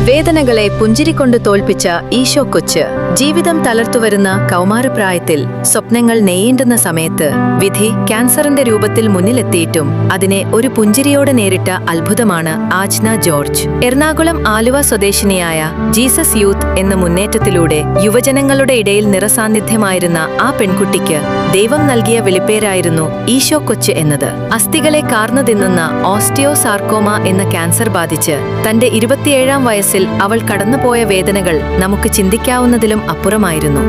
വേദനകളെ പുഞ്ചിരികൊണ്ട് തോൽപ്പിച്ച ഈശോ കൊച്ച് ജീവിതം തളർത്തുവരുന്ന കൗമാരപ്രായത്തിൽ സ്വപ്നങ്ങൾ നെയ്യേണ്ടുന്ന സമയത്ത് വിധി ക്യാൻസറിന്റെ രൂപത്തിൽ മുന്നിലെത്തിയിട്ടും അതിനെ ഒരു പുഞ്ചിരിയോടെ നേരിട്ട അത്ഭുതമാണ് ആജ്ന ജോർജ്. എറണാകുളം ആലുവ സ്വദേശിനിയായ ജീസസ് യൂത്ത് എന്ന മുന്നേറ്റത്തിലൂടെ യുവജനങ്ങളുടെ ഇടയിൽ നിറസാന്നിധ്യമായിരുന്ന ആ പെൺകുട്ടിക്ക് ദൈവം നൽകിയ വിളിപ്പേരായിരുന്നു ഈശോ കൊച്ച് എന്നത്. അസ്ഥികളെ കാർന്നു തിന്നുന്ന ഓസ്റ്റിയോസാർക്കോമ എന്ന ക്യാൻസർ ബാധിച്ച് തന്റെ 27-ാം വയസ്സിൽ അവൾ കടന്നുപോയ വേദനകൾ നമുക്ക് ചിന്തിക്കാവുന്നതിലും അപ്പുറമായിരുന്നു.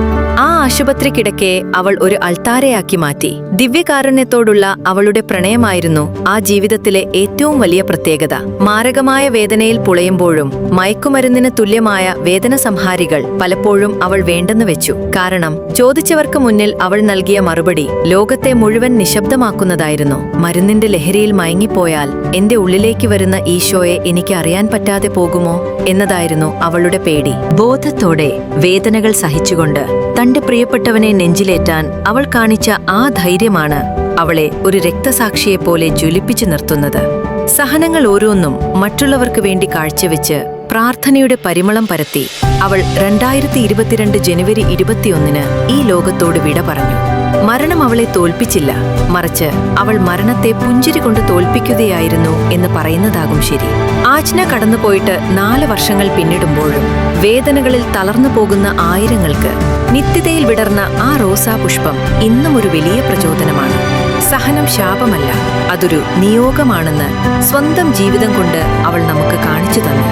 ആ ആശുപത്രി കിടക്കയെ അവൾ ഒരു അൾത്താരയാക്കി മാറ്റി. ദിവ്യകാരുണ്യത്തോടുള്ള അവളുടെ പ്രണയമായിരുന്നു ആ ജീവിതത്തിലെ ഏറ്റവും വലിയ പ്രത്യേകത. മാരകമായ വേദനയിൽ പുളയുമ്പോഴും മയക്കുമരുന്നിന് തുല്യമായ വേദന സംഹാരികൾ പലപ്പോഴും അവൾ വേണ്ടെന്ന് വെച്ചു. കാരണം ചോദിച്ചവർക്ക് മുന്നിൽ അവൾ നൽകിയ മറുപടി ലോകത്തെ മുഴുവൻ നിശബ്ദമാക്കുന്നതായിരുന്നു. മരുന്നിന്റെ ലഹരിയിൽ മയങ്ങിപ്പോയാൽ എന്റെ ഉള്ളിലേക്ക് വരുന്ന ഈശോയെ എനിക്ക് അറിയാൻ പറ്റാതെ പോകുമോ എന്നതായിരുന്നു അവളുടെ പേടി. ബോധത്തോടെ വേദനകൾ സഹിച്ചുകൊണ്ട് തന്റെ പ്രിയപ്പെട്ടവനെ നെഞ്ചിലേറ്റാൻ അവൾ കാണിച്ച ആ ധൈര്യമാണ് അവളെ ഒരു രക്തസാക്ഷിയെപ്പോലെ ജ്വലിപ്പിച്ചു നിർത്തുന്നത്. സഹനങ്ങൾ ഓരോന്നും മറ്റുള്ളവർക്ക് വേണ്ടി കാഴ്ചവെച്ച് പ്രാർത്ഥനയുടെ പരിമളം പരത്തി അവൾ 2022 ജനുവരി 21 ഈ ലോകത്തോട് വിട പറഞ്ഞു. മരണം അവളെ തോൽപ്പിച്ചില്ല, മറിച്ച് അവൾ മരണത്തെ പുഞ്ചിരി കൊണ്ട് തോൽപ്പിക്കുകയായിരുന്നു എന്ന് പറയുന്നതാകും ശരി. ആജ്ന കടന്നുപോയിട്ട് 4 വർഷങ്ങൾ പിന്നിടുമ്പോഴും വേദനകളിൽ തളർന്നു പോകുന്ന ആയിരങ്ങൾക്ക് നിത്യതയിൽ വിടർന്ന ആ റോസാപുഷ്പം ഇന്നും ഒരു വലിയ പ്രചോദനമാണ്. സഹനം ശാപമല്ല, അതൊരു നിയോഗമാണെന്ന് സ്വന്തം ജീവിതം കൊണ്ട് അവൾ നമുക്ക് കാണിച്ചു തന്നു.